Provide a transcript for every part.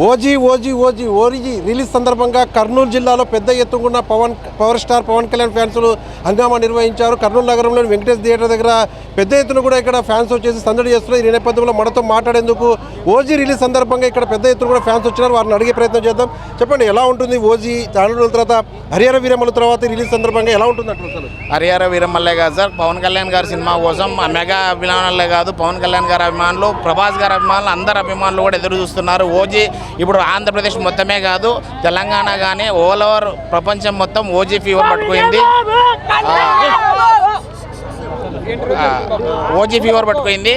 OG release సందర్భంగా కర్నూలు జిల్లాలో పెద్ద ఎత్తున పవర్ స్టార్ పవన్ కళ్యాణ్ ఫ్యాన్స్లు హంగామా నిర్వహించారు. కర్నూలు నగరంలోని వెంకటేష్ థియేటర్ దగ్గర పెద్ద ఎత్తున కూడా ఇక్కడ ఫ్యాన్స్ వచ్చేసి సందడి చేస్తున్నారు. ఈ నేపథ్యంలో మనతో మాట్లాడేందుకు ఓజీ రిలీజ్ సందర్భంగా ఇక్కడ పెద్ద ఎత్తున కూడా ఫ్యాన్స్ వచ్చినారు. వారిని అడిగే ప్రయత్నం చేద్దాం. చెప్పండి, ఎలా ఉంటుంది ఓజీ చాలా రోజుల తర్వాత హరిహర వీరమల్లు తర్వాత రిలీజ్ సందర్భంగా ఎలా ఉంటుంది అంటారు సార్? హరిహర వీరమల్లే కాదు సార్, పవన్ కళ్యాణ్ గారి సినిమా కోసం మెగా అభిమానులే కాదు, పవన్ కళ్యాణ్ గారి అభిమానులు, ప్రభాస్ గారి అభిమానులు, అందరు అభిమానులు కూడా ఎదురు చూస్తున్నారు. ఓజీ ఇప్పుడు ఆంధ్రప్రదేశ్ మొత్తమే కాదు, తెలంగాణ కానీ ఆల్ ఓవర్ ప్రపంచం మొత్తం ఓజీ ఫీవర్ పట్టుకుంది. ఓజీ ఫీవర్ పట్టుకుంది.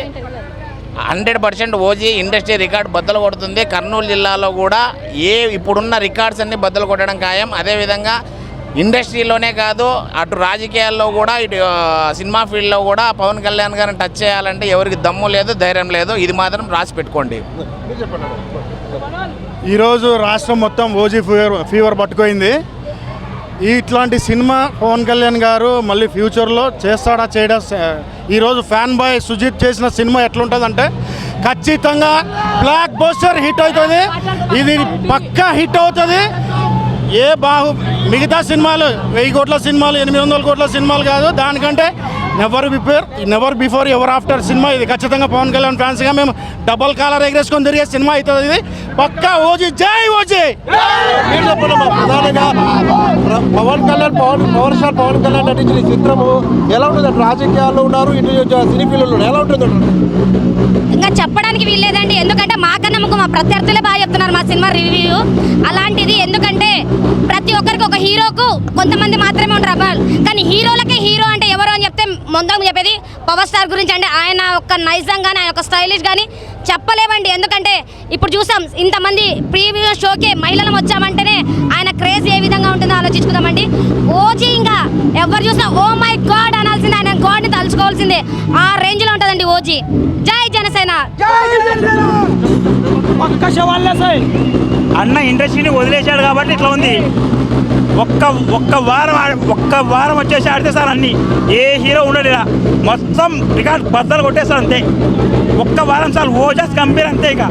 100% ఓజీ ఇండస్ట్రీ రికార్డ్ బద్దలు కొడుతుంది. కర్నూలు జిల్లాలో కూడా ఇప్పుడున్న రికార్డ్స్ అన్ని బద్దలు కొట్టడం ఖాయం. అదేవిధంగా ఇండస్ట్రీలోనే కాదు, అటు రాజకీయాల్లో కూడా, ఇటు సినిమా ఫీల్డ్లో కూడా పవన్ కళ్యాణ్ గారిని టచ్ చేయాలంటే ఎవరికి దమ్ము లేదు, ధైర్యం లేదు. ఇది మాత్రం రాసి పెట్టుకోండి. ఈరోజు రాష్ట్రం మొత్తం ఓజీ ఫీవర్ పట్టుకోయింది. ఇట్లాంటి సినిమా పవన్ కళ్యాణ్ గారు మళ్ళీ ఫ్యూచర్లో చేస్తాడా చేయడా? ఈరోజు ఫ్యాన్ బాయ్ సుజిత్ చేసిన సినిమా ఎట్లుంటుందంటే ఖచ్చితంగా బ్లాక్ బస్టర్ హిట్ అవుతుంది. ఇది పక్కా హిట్ అవుతుంది. మిగతా సినిమాలు 1000 కోట్ల సినిమాలు, 800 కోట్ల సినిమాలు కాదు, దానికంటే never before ever after cinema ఇది. ఖచ్చితంగా పవన్ కళ్యాణ్ ఫ్యాన్స్గా మేము డబల్ కాలర్ ఎగరేసుకొని తిరిగే సినిమా అవుతుంది. ఇది పక్కా ఓజీ. జై ఓజీ. ప్రధానంగా పవన్ కళ్యాణ్ పవర్ స్టార్ పవన్ కళ్యాణ్ నటించిన ఈ చిత్రము ఎలా ఉంటుంది? రాజకీయాల్లో ఉన్నారు, ఇటు సినీ ఫీల్డ్లో ఉన్నారు, ఎలా ఉంటుంది? ఇంకా చెప్పడానికి వీల్లేదండి, ఎందుకంటే మాకన్నా మా ప్రత్యర్థులే బాగా చెప్తున్నారు మా సినిమా రివ్యూ. అలాంటిది ఎందుకంటే ప్రతి ఒక్కరికి ఒక హీరోకు కొంతమంది మాత్రమే ఉండరు అబ్బాయిలు, కానీ హీరోలకే హీరో అంటే ఎవరు అని చెప్తే ముందుగా చెప్పేది పవర్ స్టార్ గురించి. అంటే ఆయన ఒక నైజం కానీ, ఆయన ఒక స్టైలిష్ కానీ చెప్పలేమండి. ఎందుకంటే ఇప్పుడు చూసాం ఇంతమంది ప్రీవియస్ షోకే మహిళలు వచ్చామంటేనే ఆయన క్రేజ్ ఏ విధంగా ఉంటుందో ఆలోచించుకుందామండి. ఓజీ ఇంకా ఎవరు చూసినా ఓ మై గాడ్ అనాల్సిందే, ఆయన గాడ్ని తలుచుకోవాల్సిందే. ఆ రేంజ్లో ఉంటుందండి ఓజీ. జై జనసేన. అన్న ఇండస్ట్రీని వదిలేశాడు కాబట్టి ఇట్లా ఉంది. ఒక్క వారం వచ్చేసి ఆడితే సార్ అన్ని ఏ హీరో ఉండడు, మొత్తం రికార్డ్ బద్దలు కొట్టేస్తారు అంతే. ఒక్క వారం సార్ ఓజాస్ కంపేర్ అంతే. ఇక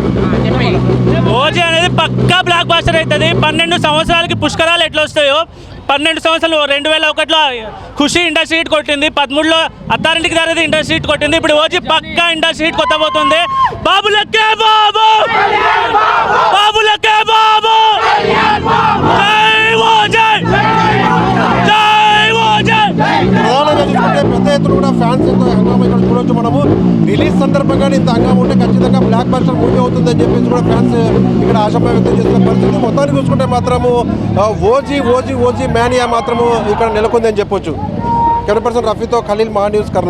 ఓజీ అనేది పక్కా బ్లాక్ బాస్టర్ అవుతుంది. 12 సంవత్సరాలకి పుష్కరాలు ఎట్లా వస్తాయో, 12 సంవత్సరాలు 2001లో ఖుషి ఇండస్ట్రీ హిట్ కొట్టింది, 13లో అత్తారింటికి దారేది ఇండస్ట్రీ హిట్ కొట్టింది. ఇప్పుడు ఓజీ పక్కా ఇండస్ట్రీ హిట్ కొట్టబోతుంది. బాబులకే బాబు, బాబులకే బాబు. పెద్ద ఎత్తున కూడా ఫ్యాన్స్ హంగామా ఇక్కడ చూడొచ్చు. మనము రిలీజ్ సందర్భంగా ఇంత హంగామా ఉంటే ఖచ్చితంగా బ్లాక్ బస్టర్ మూవీ అవుతుందని చెప్పేసి కూడా ఫ్యాన్స్ ఇక్కడ ఆశాభావం వ్యక్తం చేస్తున్న పరిస్థితి. మొత్తానికి చూసుకుంటే మాత్రము ఓజీ మ్యానియా మాత్రము ఇక్కడ నెలకొందని చెప్పొచ్చు. కెమెరా పర్సన్ రఫీతో ఖలీల్, మా న్యూస్, కర్నూలు.